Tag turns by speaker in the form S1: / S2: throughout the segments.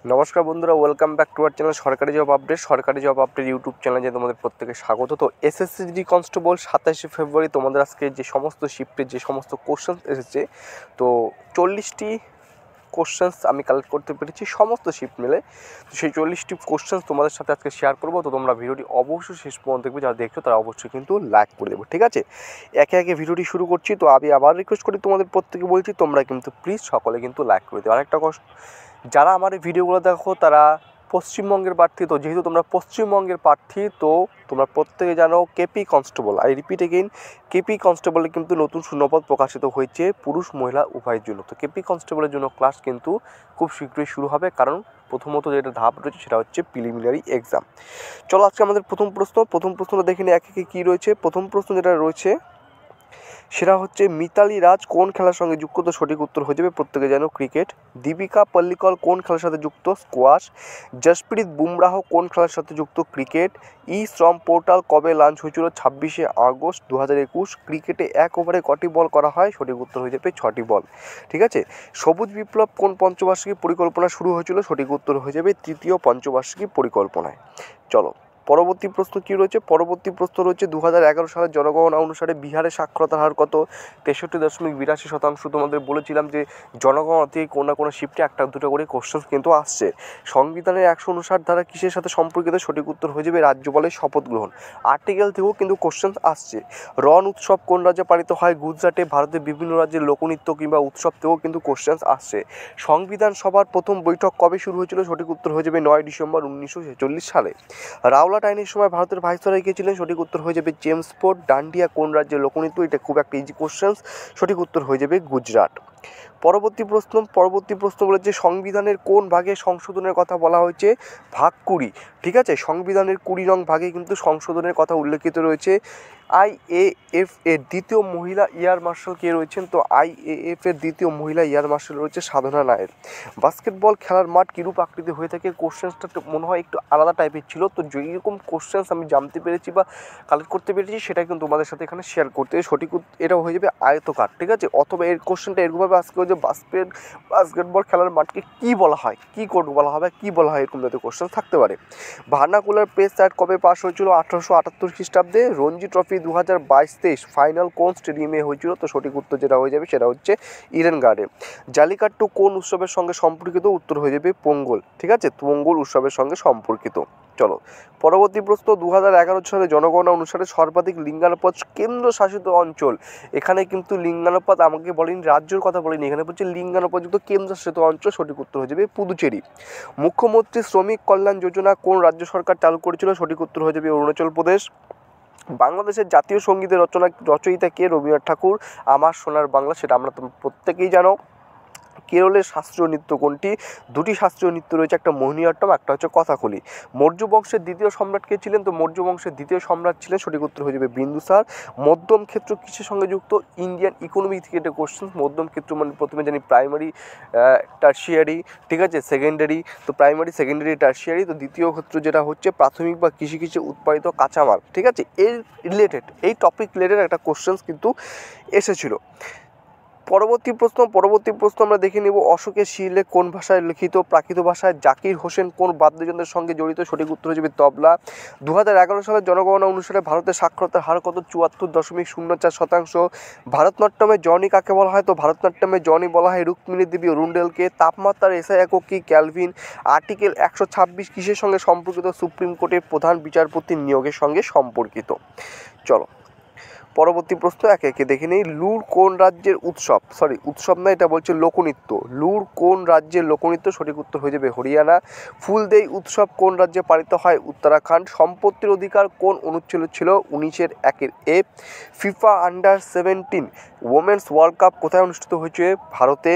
S1: নমস্কার বন্ধুরা, welcome back to our channel সরকারি জব আপডেট ইউটিউব চ্যানেলে তোমাদের প্রত্যেকে স্বাগত। তো এসএসসি কনস্টেবল 27শে ফেব্রুয়ারি তোমাদের আজকে যে সমস্ত শিফটের যে সমস্ত কোশ্চেন এসেছে, তো 40টি কোশ্চেন্স আমি কালেক্ট করতে পেরেছি সমস্ত শিফট মিলে। তো সেই 40টি কোশ্চেন্স তোমাদের সাথে আজকে শেয়ার করবো। তো তোমরা ভিডিওটি অবশ্যই শেষ পর্যন্ত দেখবে, যারা দেখছো তারা অবশ্যই কিন্তু লাইক করে দেবো, ঠিক আছে? একে একে ভিডিওটি শুরু করছি। তো আমি আবার রিকোয়েস্ট করি তোমাদের প্রত্যেকে বলছি, তোমরা কিন্তু প্লিজ সকলে কিন্তু লাইক করে দেবে। আরেকটা যারা আমার এই ভিডিওগুলো দেখো তারা পশ্চিমবঙ্গের প্রার্থী, তো যেহেতু তোমরা পশ্চিমবঙ্গের প্রার্থী, তো তোমরা প্রত্যেকে জানো KP constable, I repeat again, KP কনস্টেবলে কিন্তু নতুন শূন্যপদ প্রকাশিত হয়েছে পুরুষ মহিলা উভয়ের জন্য। তো কেপি কনস্টেবলের জন্য ক্লাস কিন্তু খুব শীঘ্রই শুরু হবে, কারণ প্রথমত যেটা ধাপ রয়েছে সেটা হচ্ছে প্রিলিমিনারি এক্সাম। চলো আজকে আমাদের প্রথম প্রশ্নটা দেখে নিই একে একে কী রয়েছে। প্রথম প্রশ্ন যেটা রয়েছে সেটা হচ্ছে, মিতালি রাজ কোন খেলার সঙ্গে যুক্ত? তো সঠিক উত্তর হয়ে যাবে প্রত্যেকে জানো ক্রিকেট। দীপিকা পাল্লিকল কোন খেলার সাথে যুক্ত? স্কোয়াশ। জসপ্রীত বুমরাহ কোন খেলার সাথে যুক্ত? ক্রিকেট। ই শ্রম পোর্টাল কবে লঞ্চ হয়েছিল? 26শে আগস্ট 2021। ক্রিকেটে এক ওভারে কটি বল করা হয়? সঠিক উত্তর হয়ে যাবে 6টি বল, ঠিক আছে। সবুজ বিপ্লব কোন পঞ্চবার্ষিকী পরিকল্পনা শুরু হয়েছিল? সঠিক উত্তর হয়ে যাবে তৃতীয় পঞ্চবার্ষিকী পরিকল্পনায়। চলো পরবর্তী প্রশ্ন কী রয়েছে? পরবর্তী প্রশ্ন রয়েছে, 2011 সালের জনগণনা অনুসারে বিহারের সাক্ষরতার হার কত? 63.82%। তোমাদের বলেছিলাম যে জনগণনা থেকে কোনো না কোনো শিফটে একটা দুটো করে কোশ্চেন কিন্তু আসছে। সংবিধানের 159 ধারা কিসের সাথে সম্পর্কিত? সঠিক উত্তর হয়ে যাবে রাজ্যপালের শপথ গ্রহণ। আর্টিকেল থেকেও কিন্তু কোশ্চেন আসছে। রণ উৎসব কোন রাজ্যে পালিত হয়? গুজরাটে। ভারতের বিভিন্ন রাজ্যের লোকনৃত্য কিংবা উৎসব থেকেও কিন্তু কোশ্চেন আসছে। সংবিধান সভার প্রথম বৈঠক কবে শুরু হয়েছিল? সঠিক উত্তর হয়ে যাবে 9 ডিসেম্বর 1946 সালে। রাওলাট আইনের সময় ভারতের ভাইসরয় কে ছিলেন? সঠিক উত্তর হয়ে যাবে জেমস ফোর্ড। ডান্ডিয়া কোন রাজ্যের লোকনৃত্য? এটা খুব একটা ইজি কোশ্চেন, সঠিক উত্তর হয়ে যাবে গুজরাট। পরবর্তী প্রশ্ন বলেছে, সংবিধানের কোন ভাগে সংশোধনের কথা বলা হয়েছে? ভাগ 20, ঠিক আছে। সংবিধানের 20 নং ভাগে কিন্তু সংশোধনের কথা উল্লেখিত রয়েছে। আইএএফ এর দ্বিতীয় মহিলা এয়ার মার্শাল কে রয়েছেন? তো আইএএফ এর দ্বিতীয় মহিলা এয়ার মার্শাল রয়েছে সাধনা নায়ের। বাস্কেটবল খেলার মাঠ কিরূপ আকৃতি হয়ে থাকে? কোশ্চেন্সটা মনে হয় একটু আলাদা টাইপের ছিল। তো যেরকম কোশ্চেন্স আমি জানতে পেরেছি বা কালেক্ট করতে পেরেছি সেটা কিন্তু তোমাদের সাথে এখানে শেয়ার করতে। সঠিক এটাও হয়ে যাবে আয়তকার, ঠিক আছে। অথবা এর কোশ্চেনটা এরকমভাবে আজকে হচ্ছে, বাস্কেটবল খেলার মাঠকে কী বলা হয়, কী কোড বলা হবে, কী বলা হয়, এরকম যাতে কোশ্চেন থাকতে পারে। ভার্নাকুলার পেস অ্যাক্ট কবে পাস হয়েছিল? 1878 খ্রিস্টাব্দে। রঞ্জি ট্রফি 2022-23 ফাইনাল কোন স্টেডিয়ামে হয়েছিল? তো সঠিক উত্তর যেটা হয়ে যাবে সেটা হচ্ছে ইডেন গার্ডেন। জালিকাট্টু কোন উৎসবের সঙ্গে সম্পর্কিত? উত্তর হয়ে যাবে পোঙ্গল, ঠিক আছে। পোঙ্গল উৎসবের সঙ্গে সম্পর্কিত। চলো পরবর্তী প্রশ্ন, 2011 সালে জনগণনা অনুসারে সর্বাধিক লিঙ্গানুপাত কেন্দ্রশাসিত অঞ্চল। এখানে কিন্তু লিঙ্গানুপাত আমাকে বলেনি, রাজ্যের কথা বলেনি, এখানে বলছে লিঙ্গানুপাতযুক্ত কেন্দ্রশাসিত অঞ্চল। সঠিক উত্তর হয়ে যাবে পুদুচেরি। মুখ্যমন্ত্রী শ্রমিক কল্যাণ যোজনা কোন রাজ্য সরকার চালু করেছিল? সঠিক উত্তর হয়ে যাবে অরুণাচল প্রদেশ। বাংলাদেশের জাতীয় সঙ্গীতের রচয়িতা কে? রবীন্দ্রনাথ ঠাকুর। আমার সোনার বাংলা, সেটা আমরা তোমরা প্রত্যেকেই জানো। কেরলের শাস্ত্রীয় নৃত্য কোনটি? দুটি শাস্ত্রীয় নৃত্য রয়েছে, একটা মোহিনীঅট্টম, একটা হচ্ছে কথাকলি। মৌর্য বংশের দ্বিতীয় সম্রাট কে ছিলেন? তো মৌর্য বংশের দ্বিতীয় সম্রাট ছিলেন, সঠিক উত্তর হয়ে যাবে বিন্দুসার। মধ্যম ক্ষেত্র কিসের সঙ্গে যুক্ত? ইন্ডিয়ান ইকোনমি থেকে এটা কোশ্চেন। মধ্যম ক্ষেত্র মানে প্রথমে জানি প্রাইমারি, টার্সিয়ারি, ঠিক আছে, সেকেন্ডারি। তো প্রাইমারি, সেকেন্ডারি, টার্সিয়ারি। তো দ্বিতীয় ক্ষেত্র যেটা হচ্ছে প্রাথমিক বা কৃষি উৎপাদিত কাঁচামাল, ঠিক আছে। এর রিলেটেড, এই টপিক রিলেটেড একটা কোশ্চেন কিন্তু এসেছিল। পরবর্তী প্রশ্ন আমরা দেখে নেব, অশোকের শিলালেখ কোন ভাষায় লিখিত? প্রাকৃত ভাষায়। জাকির হোসেন কোন বাদ্যযন্ত্রের সঙ্গে জড়িত? সঠিক উত্তর হয়ে যাবে তবলা। 2011 সালের জনগণনা অনুসারে ভারতের সাক্ষরতার হার কত? 74.04%। ভারতনাট্যমে জনি কাকে বলা হয়? তো ভারতনাট্যমে জনি বলা হয় রুক্মিণী দেবী অরুণডেলকে। তাপমাত্রার এসআই একক কি? ক্যালভিন। আর্টিকেল 126 কিসের সঙ্গে সম্পর্কিত? সুপ্রিম কোর্টের প্রধান বিচারপতি নিয়োগের সঙ্গে সম্পর্কিত। চলো পরবর্তী প্রশ্ন একে একে দেখে নেই। লুর কোন রাজ্যের উৎসব? উৎসব না, এটা বলছে লোকনৃত্য। লুর কোন রাজ্যের লোকনৃত্য? সঠিক উত্তর হয়ে যাবে হরিয়ানা। ফুলদেই উৎসব কোন রাজ্যে পালিত হয়? উত্তরাখণ্ড। সম্পত্তির অধিকার কোন অনুচ্ছেদ ছিল? 19-এর 1-এ। ফিফা আন্ডার-17 ওমেন্স ওয়ার্ল্ড কাপ কোথায় অনুষ্ঠিত হয়েছে? ভারতে।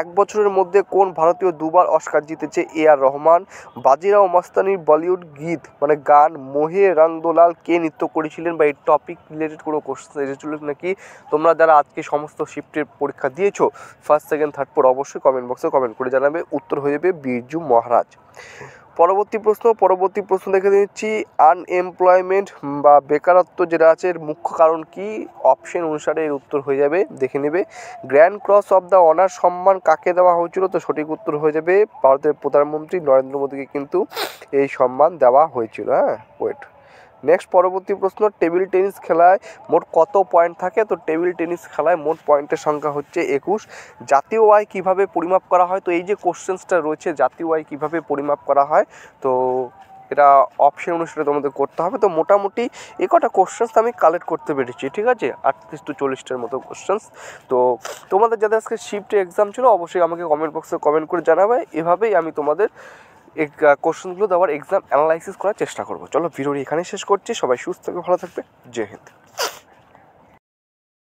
S1: এক বছরের মধ্যে কোন ভারতীয় দুবার অস্কার জিতেছে? আর রহমান। বাজিরাও মাস্তানির বলিউড গীত মানে গান মোহে রং দোলাল কে নৃত্য করেছিলেন? বা এই টপিক রিলেটেড কোনো কোশ্চেন এসেছিল নাকি? তোমরা যারা আজকে সমস্ত শিফটের পরীক্ষা দিয়েছো, ফার্স্ট, সেকেন্ড, থার্ড, অবশ্যই কমেন্ট বক্সে কমেন্ট করে জানাবে। উত্তর হয়ে যাবে বিরজু মহারাজ। পরবর্তী প্রশ্ন দেখে নিচ্ছি, আনএমপ্লয়মেন্ট বা বেকারত্ব যেটা আছে এর মুখ্য কারণ কি? অপশন অনুসারে এর উত্তর হয়ে যাবে, দেখে নেবে, grand cross of the honour সম্মান কাকে দেওয়া হয়েছিল? তো সঠিক উত্তর হয়ে যাবে ভারতের প্রধানমন্ত্রী নরেন্দ্র মোদীকে কিন্তু এই সম্মান দেওয়া হয়েছিল। হ্যাঁ, ওয়েট। নেক্সট পরবর্তী প্রশ্ন, টেবিল টেনিস খেলায় মোট কত পয়েন্ট থাকে? তো টেবিল টেনিস খেলায় মোট পয়েন্টের সংখ্যা হচ্ছে 21। জাতীয় আয় কীভাবে পরিমাপ করা হয়? তো এই যে কোশ্চেন্সটা রয়েছে, জাতীয় আয় কীভাবে পরিমাপ করা হয়, তো এটা অপশন অনুসারে তোমাদের করতে হবে। তো মোটামুটি এই কটা কোশ্চেন্স আমি কালেক্ট করতে পেরেছি, ঠিক আছে, 38 to 40টার মতো কোশ্চেন্স। তো তোমাদের যাদের আজকে শিফটে এক্সাম ছিল অবশ্যই আমাকে কমেন্ট বক্সে কমেন্ট করে জানাবে, এভাবেই আমি তোমাদের এই কোশ্চেনগুলো দেওয়ার এক্সাম অ্যানালাইসিস করার চেষ্টা করবো। চলো ভিডিওটি এখানেই শেষ করছি, সবাই সুস্থ থাকবে, ভালো থাকবে, জয় হিন্দ।